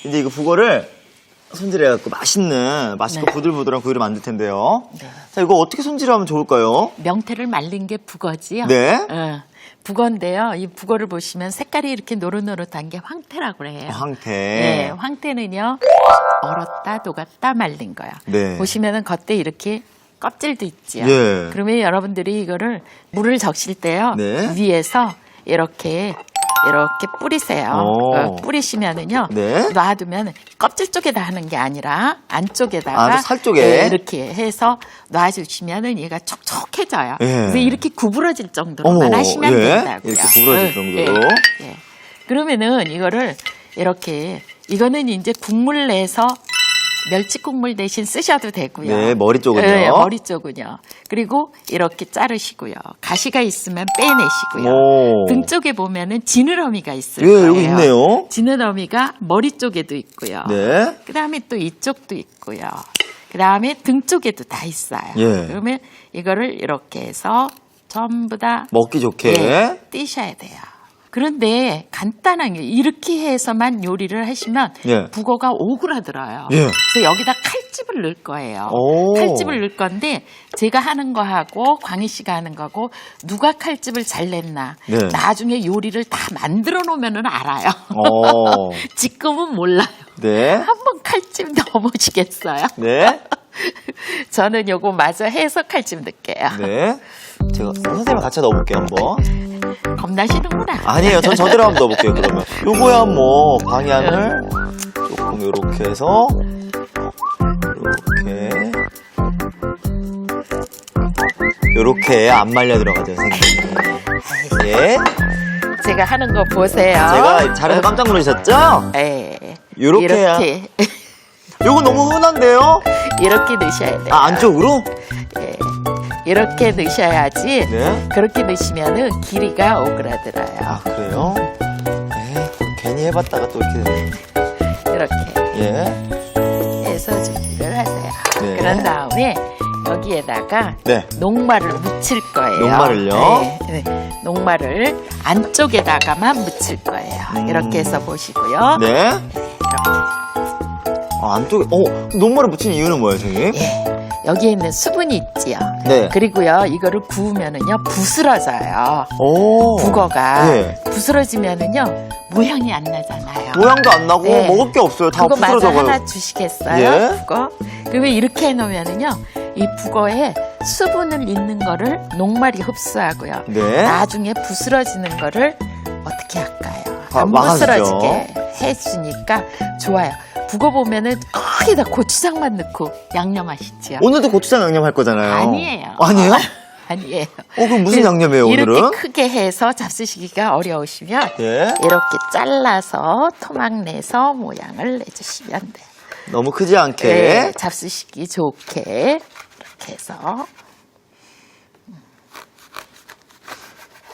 이제 이거 북어를 손질해갖고 맛있고 네. 부들부들한 구이를 만들 텐데요. 네. 자, 이거 어떻게 손질하면 좋을까요? 명태를 말린 게 북어지요. 네. 북어인데요. 이 북어를 보시면 색깔이 이렇게 노릇노릇한 게 황태라고 해요. 황태. 네, 황태는요. 얼었다 녹았다 말린 거야. 네. 보시면은 겉에 이렇게 껍질도 있지요. 예. 그러면 여러분들이 이거를 물을 적실 때요. 네. 위에서 이렇게 뿌리세요. 뿌리시면은요. 네. 놔두면 껍질 쪽에다 하는 게 아니라 안쪽에다가 살 쪽에. 이렇게 해서 놔주시면은 얘가 촉촉해져요. 예. 그래서 이렇게 구부러질 정도로만 하시면 된다고요. 이렇게 구부러질 정도로. 예. 그러면은 이거를 이렇게 이거는 이제 국물 내서 멸치 국물 대신 쓰셔도 되고요. 네, 머리 쪽은요. 네, 머리 쪽은요. 그리고 이렇게 자르시고요. 가시가 있으면 빼내시고요. 오. 등 쪽에 보면은 지느러미가 있을 예, 거예요. 여기 있네요. 지느러미가 머리 쪽에도 있고요. 네. 그다음에 또 이쪽도 있고요. 그다음에 등 쪽에도 다 있어요. 예. 그러면 이거를 이렇게 해서 전부 다 먹기 좋게. 예, 띄셔야 돼요. 그런데 간단하게 이렇게 해서만 요리를 하시면 예. 북어가 오그라들어요. 예. 그래서 여기다 칼집을 넣을 거예요. 오. 칼집을 넣을 건데 제가 하는 거하고 광희 씨가 하는 거하고 누가 칼집을 잘 냈나 네. 나중에 요리를 다 만들어 놓으면 알아요. 어. 지금은 몰라요. 네. 한번 칼집 넣어보시겠어요? 네. 저는 요거 마저 해서 칼집 넣을게요. 네. 제가 선생님과 같이 넣어볼게요, 한번. 겁나시는구나. 아니에요. 전 저대로 한번 넣어볼게요, 그러면. 요거야 뭐 방향을 조금 요렇게 해서 요렇게 안 말려 들어가죠, 선생님. 예. 제가 하는 거 보세요. 제가 잘해서 깜짝 놀라셨죠? 예. 요렇게야. 이렇게 요거 너무 흔한데요? 이렇게 넣으셔야 돼요. 아, 안쪽으로? 예. 이렇게 넣으셔야지. 네. 그렇게 넣으시면은 길이가 오그라들어요. 아, 그래요? 에이, 괜히 해봤다가 또 이렇게. 이렇게 예. 해서 준비를 하세요. 네. 그런 다음에 여기에다가 네. 녹말을 묻힐 거예요. 녹말을요? 네. 녹말을 안쪽에다가만 묻힐 거예요. 이렇게 해서 보시고요. 네. 이렇게. 아, 안쪽에, 녹말을 묻힌 이유는 뭐예요, 선생님? 예. 여기에 있는 수분이 있지요. 네. 그리고요, 이거를 구우면은요, 부스러져요. 오. 북어가 네. 부스러지면은요, 모양이 안 나잖아요. 모양도 안 나고 네. 먹을 게 없어요. 다 그거 마저 부스러져가요. 하나 주시겠어요? 예. 북어? 그리고 이렇게 해놓으면은요, 이 북어에 수분을 있는 거를 녹말이 흡수하고요. 네. 나중에 부스러지는 거를 어떻게 할까요? 아, 안 막아주죠. 부스러지게 해주니까 좋아요. 북어 보면은 거기다 고추장만 넣고 양념하시지요. 오늘도 고추장 양념 할 거잖아요. 아니에요. 아니에요? 아니에요. 그럼 무슨 그래서 양념이에요, 오늘은? 이렇게 크게 해서 잡수시기가 어려우시면 예. 이렇게 잘라서 토막 내서 모양을 내주시면 돼요. 너무 크지 않게. 네, 잡수시기 좋게 이렇게 해서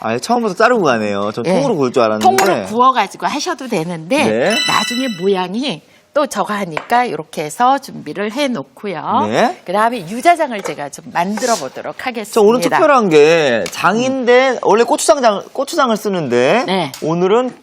아, 처음부터 자르고 가네요. 전 예, 통으로 구울 줄 알았는데. 통으로 구워가지고 하셔도 되는데 네. 나중에 모양이 또 저거 하니까 이렇게 해서 준비를 해놓고요. 네. 그 다음에 유자장을 제가 좀 만들어 보도록 하겠습니다. 저 오늘 특별한 게 장인데 원래 고추장을 쓰는데 네. 오늘은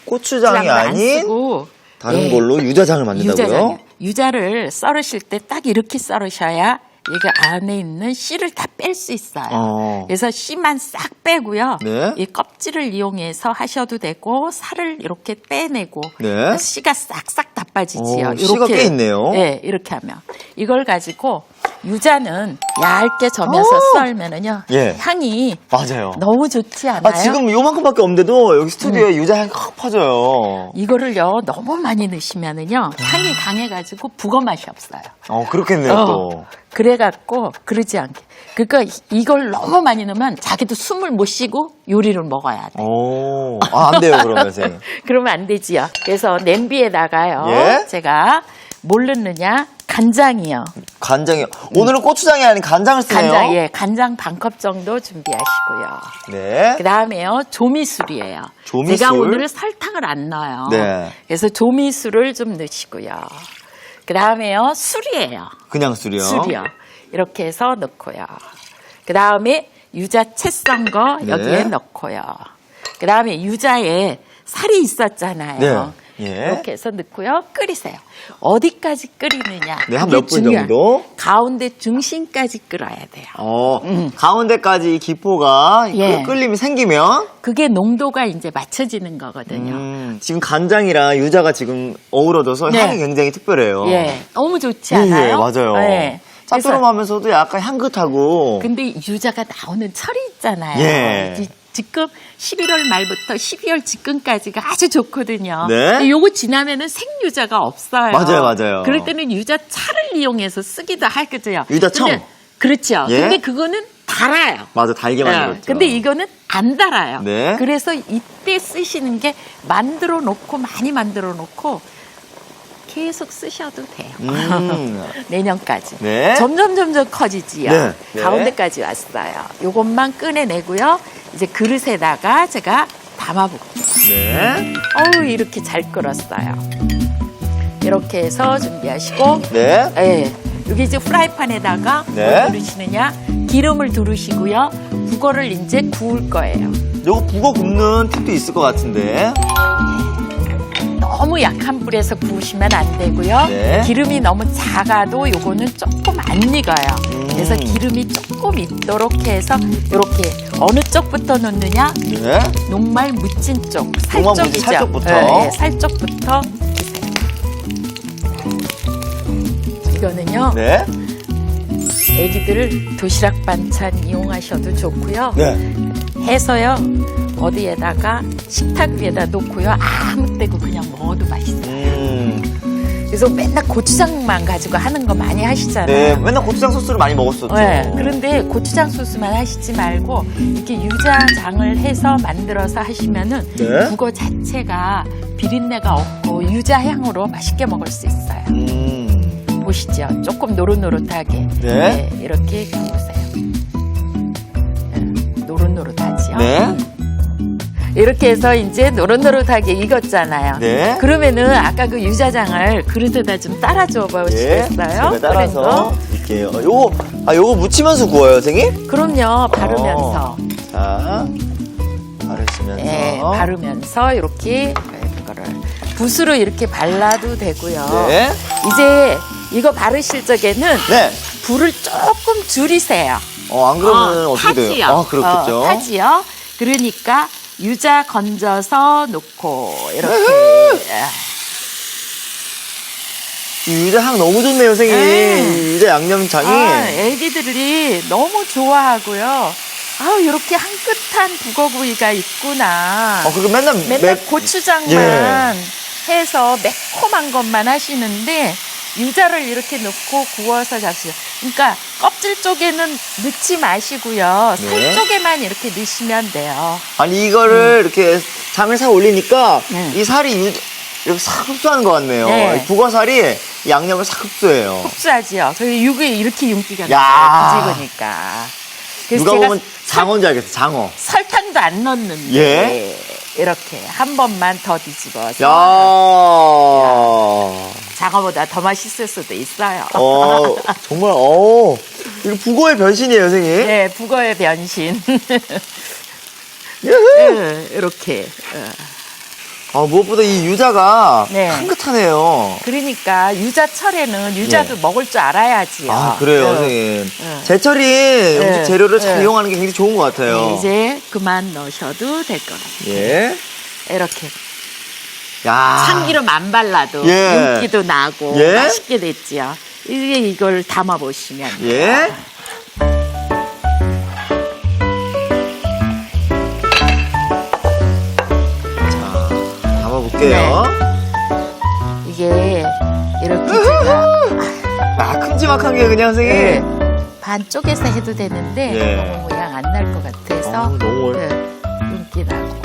고추장이 유자장을 안 아닌 쓰고 다른 예, 걸로 유자장을 만든다고요? 유자장이요. 유자를 썰으실 때 딱 이렇게 썰으셔야 이게 안에 있는 씨를 다 뺄 수 있어요. 그래서 씨만 싹 빼고요. 네. 이 껍질을 이용해서 하셔도 되고 살을 이렇게 빼내고 네. 씨가 싹싹 다 빠지지요. 오, 씨가 꽤 있네요. 네, 이렇게 하면 이걸 가지고 유자는 얇게 점여서 썰면은요. 예. 향이 맞아요. 너무 좋지 않아요? 아, 지금 요만큼밖에 없는데도 여기 스튜디오에 유자향이 확 퍼져요. 이거를요 너무 많이 넣으시면은요 향이 강해가지고 북어 맛이 없어요. 그렇겠네요, 또. 그래갖고 그러지 않게. 그러니까 이걸 너무 많이 넣으면 자기도 숨을 못 쉬고 요리를 먹어야 돼. 오. 안 돼요, 그러면 선생님. 그러면 안 되지요. 그래서 냄비에다가요. 예? 제가 뭘 넣느냐? 간장이요. 간장이요. 오늘은 고추장이 아닌 간장을 쓰네요. 간장, 예, 간장 반컵 정도 준비하시고요. 네. 그 다음에요, 조미술이에요. 조미술? 제가 오늘 설탕을 안 넣어요. 네. 그래서 조미술을 좀 넣으시고요. 그 다음에요, 술이에요. 그냥 술이요. 술이요. 이렇게 해서 넣고요. 그 다음에 유자 채 썬 거 네. 여기에 넣고요. 그 다음에 유자에 살이 있었잖아요. 네. 예. 이렇게 해서 넣고요. 끓이세요. 어디까지 끓이느냐. 네, 한 그게 몇 분 중요해요. 정도? 가운데 중심까지 끓어야 돼요. 가운데까지 이 기포가 예. 끓림이 생기면 그게 농도가 이제 맞춰지는 거거든요. 지금 간장이랑 유자가 지금 어우러져서 네. 향이 굉장히 특별해요. 예, 너무 좋지 예, 않아요? 예, 맞아요. 예. 그래서 짭조름하면서도 약간 향긋하고. 근데 유자가 나오는 철이 있잖아요. 예. 지금 11월 말부터 12월 직근까지가 아주 좋거든요. 네. 근데 요거 지나면은 생유자가 없어요. 맞아요. 그럴 때는 유자 차를 이용해서 쓰기도 하거든요. 유자청? 근데 그렇죠. 예. 근데 그거는 달아요. 맞아, 달게 만들었죠. 근데 이거는 안 달아요. 네. 그래서 이때 쓰시는 게 만들어 놓고 많이 만들어 놓고 계속 쓰셔도 돼요. 내년까지. 네. 점점 커지지요. 네. 가운데까지 왔어요. 요것만 꺼내내고요. 이제 그릇에다가 제가 담아볼게요. 네. 어우, 이렇게 잘 끓었어요. 이렇게 해서 준비하시고, 네. 예. 여기 이제 프라이팬에다가 네. 뭘 두르시느냐? 기름을 두르시고요. 북어를 이제 구울 거예요. 요거 북어 굽는 팁도 있을 것 같은데. 너무 약한 불에서 구우시면 안 되고요. 네. 기름이 너무 작아도 요거는 조금 안 익어요. 그래서 기름이 조금 있도록 해서 이렇게 어느 쪽부터 넣느냐? 네. 녹말 묻힌 쪽, 녹말 묻힌 살쪽이죠. 살쪽부터. 네, 살쪽부터 드세요. 이거는요. 네. 애기들 도시락 반찬 이용하셔도 좋고요. 네. 해서요. 어디에다가 식탁 위에다 놓고요. 아무 때고 그냥 먹어도 맛있어요. 그래서 맨날 고추장만 가지고 하는 거 많이 하시잖아요. 네, 맨날 고추장 소스를 많이 먹었었죠. 네, 그런데 고추장 소스만 하시지 말고 이렇게 유자장을 해서 만들어서 하시면은 네. 북어 자체가 비린내가 없고 유자향으로 맛있게 먹을 수 있어요. 보시죠. 조금 노릇노릇하게. 네. 이렇게 구우세요. 노릇노릇하지요. 네. 이렇게 해서 이제 노릇노릇하게 익었잖아요. 네. 그러면은 아까 그 유자장을 그릇에다 좀 따라줘 보시겠어요? 제가 따라서 이렇게요. 요거 묻히면서 구워요, 선생님? 그럼요. 바르면서. 자, 바르시면서. 네, 바르면서 이렇게 이거를 붓으로 이렇게 발라도 되고요. 네. 이제 이거 바르실 적에는 네. 불을 조금 줄이세요. 안 그러면 어떻게 돼요? 타지요. 그렇겠죠. 타지요. 그러니까 유자 건져서 놓고 이렇게. 이 유자 향 너무 좋네요, 선생님. 이 유자 양념장이. 애기들이 너무 좋아하고요. 이렇게 향긋한 북어구이가 있구나. 그리고 맨날 고추장만 해서 매콤한 것만 하시는데 유자를 이렇게 넣고 구워서 잡수요. 그러니까 껍질 쪽에는 넣지 마시고요. 살 네. 쪽에만 이렇게 넣으시면 돼요. 아니, 이거를 이렇게 장을 싹 올리니까 이 살이 이렇게 싹 흡수하는 것 같네요. 네. 이 북어살이 이 양념을 싹 흡수해요. 흡수하지요. 그래서 이게 이렇게 윤기가 야. 나요. 뒤집으니까. 그래서 누가 제가 보면 장어인 줄 알겠어, 장어. 설탕도 안 넣는데 예. 이렇게 한 번만 더 뒤집어서 야. 장어보다 더 맛있을 수도 있어요. 정말, 이거 북어의 변신이에요, 선생님. 네, 북어의 변신. 유후. 네, 이렇게. 무엇보다 이 유자가 네. 향긋하네요. 그러니까 유자철에는 유자도 먹을 줄 알아야지요. 그래요, 네. 선생님. 제철인 음식 재료를 잘 이용하는 게 굉장히 좋은 것 같아요. 네, 이제 그만 넣으셔도 될 것 같아요. 예. 이렇게 야. 참기름 안 발라도 예. 윤기도 나고 예. 맛있게 됐지요. 이제 이걸 담아 보시면 예. 자, 담아볼게요. 이게 이렇게 제가 큼지막한 게 그냥 선생님. 네, 반 쪼개서 해도 되는데 예. 너무 모양 안 날 것 같아서 너무 윤기 나고.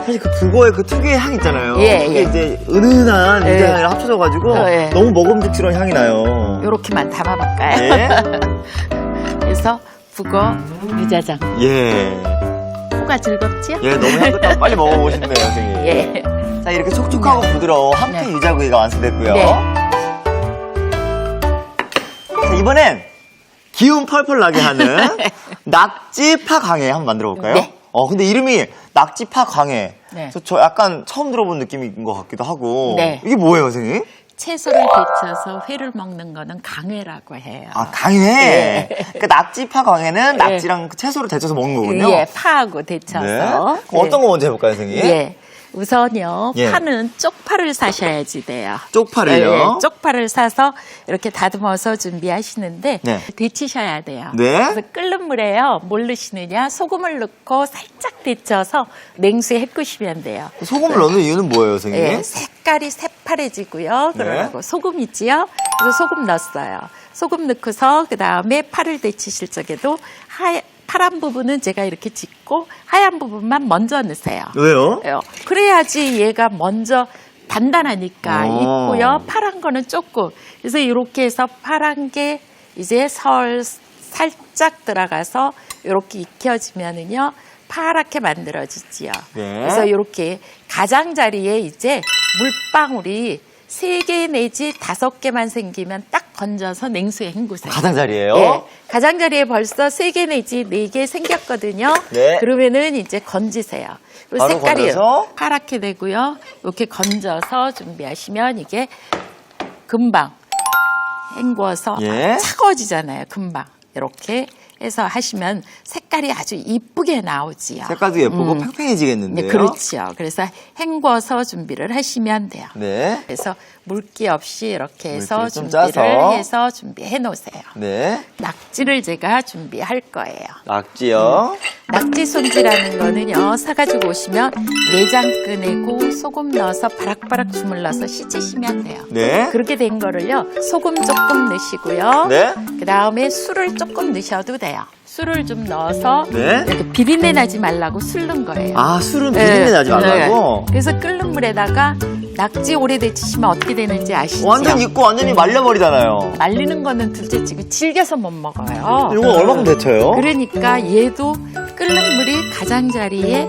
사실 그 북어의 그 특유의 향 있잖아요. 예, 그게 예. 이제 은은한 예. 유자향이랑 합쳐져가지고 예. 너무 먹음직스러운 향이 나요. 요렇게만 담아볼까요? 예. 그래서 북어 유자장. 예. 코가 즐겁지요? 예, 너무 향긋하고 빨리 먹어보고 싶네요, 선생님. 예. 자, 이렇게 촉촉하고 부드러운 함태 네. 유자구이가 완성됐고요. 네. 자, 이번엔 기운 펄펄 나게 하는 낙지 파강해 한번 만들어 볼까요? 네. 근데 이름이 낙지파 광해. 네. 저 약간 처음 들어본 느낌인 것 같기도 하고. 네. 이게 뭐예요, 선생님? 채소를 데쳐서 회를 먹는 거는 강회라고 해요. 아, 강해. 네. 그 낙지파 광해는 낙지랑 그 채소를 데쳐서 먹는 거군요. 예, 파하고 데쳐서. 네. 네. 어떤 거 먼저 해볼까요, 선생님? 예. 우선요, 예. 파는 쪽파를 사셔야지 돼요. 쪽파를요? 예, 쪽파를 사서 이렇게 다듬어서 준비하시는데 네. 데치셔야 돼요. 네. 그래서 끓는 물에요, 뭘 넣으시느냐? 소금을 넣고 살짝 데쳐서 냉수에 헹구시면 돼요. 소금을 넣는 이유는 뭐예요, 선생님? 예, 색깔이 새파래지고요. 네. 그러고 소금 있지요? 그래서 소금 넣었어요. 소금 넣고서 그 다음에 파를 데치실 적에도 파란 부분은 제가 이렇게 짓고 하얀 부분만 먼저 넣으세요. 왜요? 그래야지 얘가 먼저 단단하니까 오. 있고요. 파란 거는 조금. 그래서 이렇게 해서 파란 게 이제 살짝 들어가서 이렇게 익혀지면은요. 파랗게 만들어지지요. 네. 그래서 이렇게 가장자리에 이제 물방울이 3개 내지 5개만 생기면 딱 건져서 냉수에 헹구세요. 가장자리예요? 예, 가장자리에 벌써 3개 내지 4개 생겼거든요. 네. 그러면은 이제 건지세요. 그리고 바로 색깔이 건져서? 파랗게 되고요. 이렇게 건져서 준비하시면 이게 금방 헹궈서 예. 차가워지잖아요. 금방 이렇게 해서 하시면 색깔이 아주 이쁘게 나오지요. 색깔도 예쁘고 팽팽해지겠는데요? 네, 그렇죠. 그래서 헹궈서 준비를 하시면 돼요. 네. 그래서 물기 없이 이렇게 해서 물기를 좀 준비를 짜서. 해서 준비해 놓으세요. 네. 낙지를 제가 준비할 거예요. 낙지요. 낙지 손질하는 거는요, 사가지고 오시면 내장 꺼내고 소금 넣어서 바락바락 주물러서 씻으시면 돼요. 네. 그렇게 된 거를요, 소금 조금 넣으시고요. 네. 그 다음에 술을 조금 넣으셔도 돼요. 술을 좀 넣어서 네. 이렇게 비린내 나지 말라고 술 넣은 거예요. 아, 술은 비린내 나지 말라고? 네. 그래서 끓는 물에다가 낙지 오래 데치시면 어떻게 되는지 아시죠? 완전 익고 완전히 말려버리잖아요. 말리는 거는 둘째치고 질겨서 못 먹어요. 이거 얼마큼 데쳐요? 그러니까 얘도 끓는 물이 가장자리에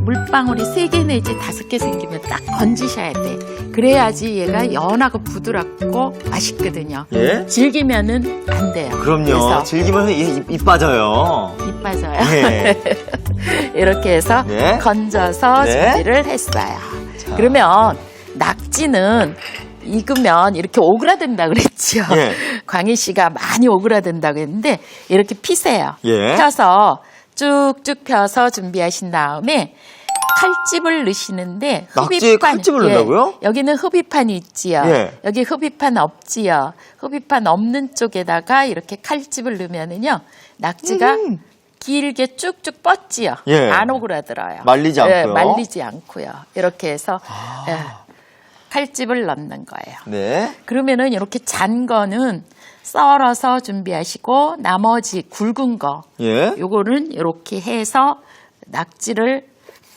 물방울이 3개 내지 5개 생기면 딱 건지셔야 돼. 그래야지 얘가 연하고 부드럽고 맛있거든요. 예? 질기면은 안 돼요. 그럼요. 그래서 질기면 입 빠져요. 입 빠져요. 네. 이렇게 해서 네. 건져서 네. 준비를 했어요. 그러면 낙지는 익으면 이렇게 오그라든다 그랬죠. 예. 광희 씨가 많이 오그라든다고 했는데 이렇게 피세요. 예. 펴서 쭉쭉 펴서 준비하신 다음에 칼집을 넣으시는데 낙지에 칼집을 넣는다고요? 여기는 흡입판이 있지요. 예. 여기 흡입판 없지요. 흡입판 없는 쪽에다가 이렇게 칼집을 넣으면은요 낙지가 길게 쭉쭉 뻗지요. 예. 안 오그라들어요. 말리지 않고요. 말리지 않고요. 이렇게 해서 예, 칼집을 넣는 거예요. 네. 그러면은 이렇게 잔 거는 썰어서 준비하시고 나머지 굵은 거 예. 요거는 이렇게 해서 낙지를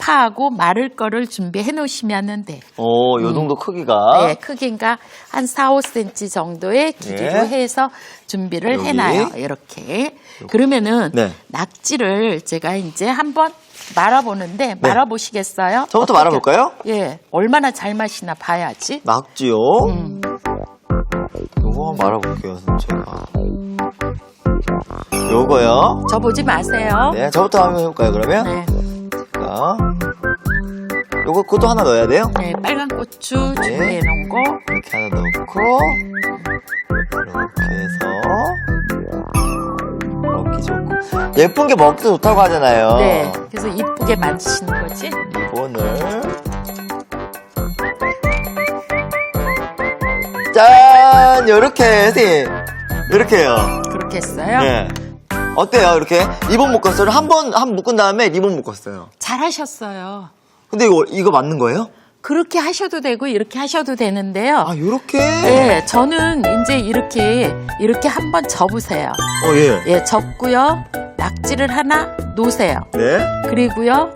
파하고 마를 거를 준비해 놓으시면 돼. 요 정도 크기가. 네, 크기가 한 4, 5cm 정도의 길이로 예. 해서 준비를 여기. 해놔요. 이렇게. 그러면은 네. 낙지를 제가 이제 한번 말아보는데 말아보시겠어요? 저부터 어떻게- 말아볼까요? 예, 얼마나 잘 마시나 봐야지. 낙지요. 요거 한번 말아볼게요, 제가. 요거요. 저 보지 마세요. 네, 저부터 한번 해볼까요, 그러면? 네, 자. 그것도 하나 넣어야 돼요? 네, 빨간 고추 준비해 놓은 거. 이렇게 하나 넣고, 이렇게 해서, 먹기 좋고. 예쁜 게 먹기도 좋다고 하잖아요. 네, 그래서 이쁘게 만드시는 거지. 이거는. 짠! 요렇게, 선생님. 요렇게 해요. 그렇게 했어요. 네. 어때요, 이렇게? 리본 묶었어요. 한 번 묶은 다음에 리본 묶었어요. 잘하셨어요. 근데 이거 맞는 거예요? 그렇게 하셔도 되고 이렇게 하셔도 되는데요. 아, 요렇게? 네, 저는 이제 이렇게 한번 접으세요. 예. 예, 접고요. 낙지를 하나 놓으세요. 네. 그리고요.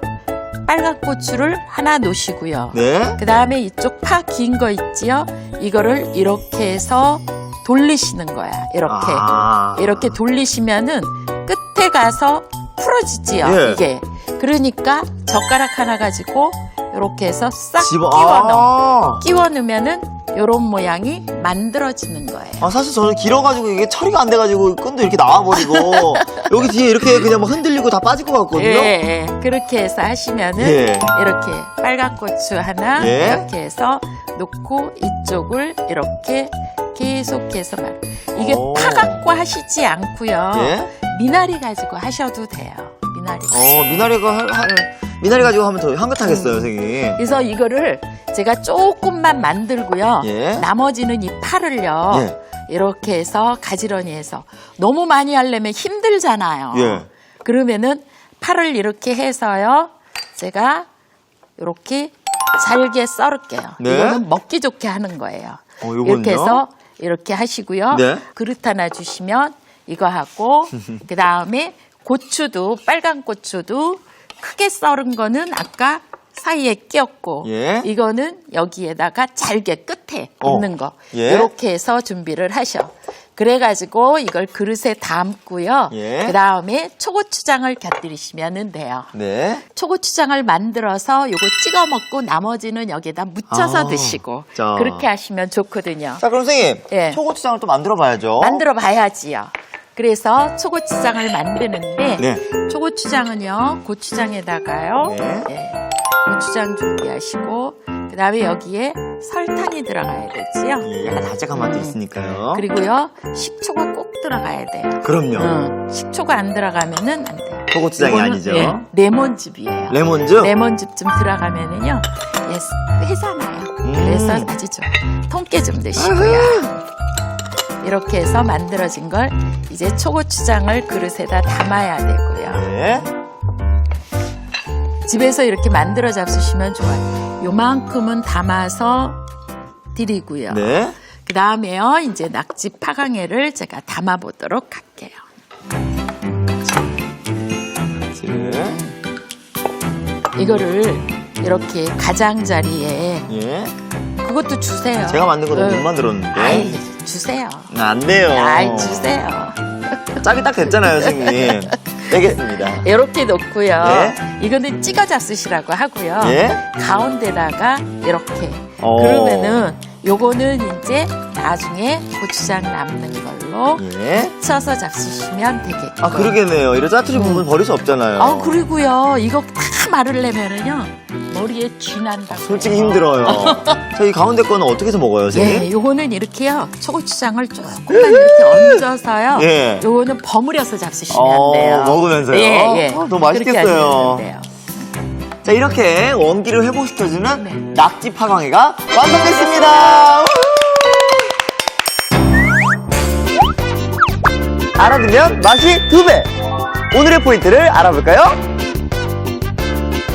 빨간 고추를 하나 놓으시고요. 네. 그 다음에 이쪽 파 긴 거 있지요? 이거를 이렇게 해서 돌리시는 거야. 이렇게. 아. 이렇게 돌리시면은 끝에 가서 풀어지지요. 예. 이게. 그러니까 젓가락 하나 가지고 이렇게 해서 싹 집어, 끼워 넣으면은 요런 모양이 만들어지는 거예요. 아, 사실 저는 길어가지고 이게 처리가 안 돼가지고 끈도 이렇게 나와버리고 여기 뒤에 이렇게 그냥 막 흔들리고 다 빠질 것 같거든요. 예, 예. 그렇게 해서 하시면은 예. 이렇게 빨간 고추 하나 예. 이렇게 해서 놓고 이쪽을 이렇게 계속해서 이게 오. 파 갖고 하시지 않고요. 예? 미나리 가지고 하셔도 돼요. 미나리. 미나리 가지고 하면 더 향긋하겠어요, 선생님. 그래서 이거를 제가 조금만 만들고요. 예. 나머지는 이 파를요. 예. 이렇게 해서 가지런히 해서 너무 많이 하려면 힘들잖아요. 예. 그러면은 파를 이렇게 해서요. 제가 이렇게 잘게 썰을게요. 네. 이거는 먹기 좋게 하는 거예요. 요건요? 이렇게 해서 이렇게 하시고요. 네. 그릇 하나 주시면 이거 하고 그 다음에 고추도 빨간 고추도 크게 썰은 거는 아까 사이에 끼었고 예. 이거는 여기에다가 잘게 끝에 있는 거 예. 이렇게 해서 준비를 하셔. 그래가지고 이걸 그릇에 담고요. 예. 그 다음에 초고추장을 곁들이시면 돼요. 네. 초고추장을 만들어서 요거 찍어 먹고 나머지는 여기에다 묻혀서 아, 드시고 자. 그렇게 하시면 좋거든요. 자, 그럼 선생님. 예. 초고추장을 또 만들어 봐야죠. 만들어 봐야지요. 그래서 초고추장을 만드는데 네. 초고추장은요 고추장에다가요 네. 예, 고추장 준비하시고 그 다음에 여기에 설탕이 들어가야 되지요. 예, 약간 달짝한 맛도 있으니까요. 그리고요 식초가 꼭 들어가야 돼요. 그럼요. 식초가 안 들어가면은 안 돼요. 초고추장이 이거는, 아니죠. 예, 레몬즙이에요. 레몬즙? 레몬즙 좀 들어가면은요 예, 회잖아요. 그래서 아주 좀 통깨 좀 드시고요. 이렇게 해서 만들어진 걸 이제 초고추장을 그릇에다 담아야 되고요. 네. 집에서 이렇게 만들어 잡수시면 좋아요. 요만큼은 담아서 드리고요. 네. 그 다음에요, 이제 낙지 파강회를 제가 담아보도록 할게요. 낙지를. 이거를 이렇게 가장자리에 예. 그것도 주세요. 제가 만든 거 너무 어. 못 만들었는데. 아이, 주세요. 안 돼요. 아이, 주세요. 짝이 딱 됐잖아요, 선생님. 되겠습니다. 이렇게 놓고요. 네. 이거는 찍어 잡수시라고 하고요. 예? 가운데다가 이렇게. 어. 그러면은 요거는 이제 나중에 고추장 남는 걸로 예. 쳐서 잡수시면 되겠고. 아, 그러겠네요. 이런 짜투리 부분 버릴 수 없잖아요. 아, 그리고요. 이거 다 마르려면은요. 머리에 쥐 난다고. 솔직히 힘들어요. 저희 가운데 거는 어떻게 해서 먹어요, 선생님? 예, 요거는 이렇게요. 초고추장을 조금만 이렇게 얹어서요. 예. 요거는 버무려서 잡수시면 돼요. 먹으면서요? 예, 예. 너무 그렇게 맛있겠어요. 하시면 돼요. 자, 이렇게 원기를 회복시켜주는 네. 낙지 파강회가 완성됐습니다. 알아두면 맛이 2배. 오늘의 포인트를 알아볼까요?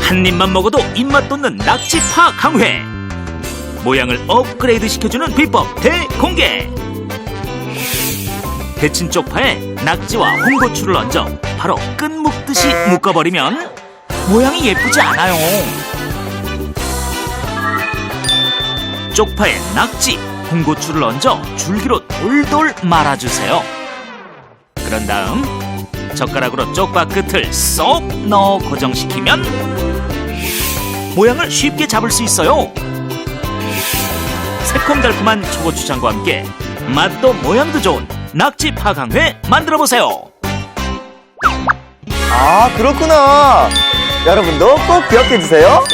한 입만 먹어도 입맛 돋는 낙지파 강회. 모양을 업그레이드 시켜주는 비법 대공개. 데친 쪽파에 낙지와 홍고추를 얹어 바로 끈 묶듯이 묶어버리면 모양이 예쁘지 않아요. 쪽파에 낙지, 홍고추를 얹어 줄기로 돌돌 말아주세요. 그런 다음 젓가락으로 쪽파 끝을 쏙 넣어 고정시키면 모양을 쉽게 잡을 수 있어요. 새콤달콤한 초고추장과 함께 맛도 모양도 좋은 낙지 파강회 만들어보세요. 아, 그렇구나. 여러분도 꼭 기억해주세요.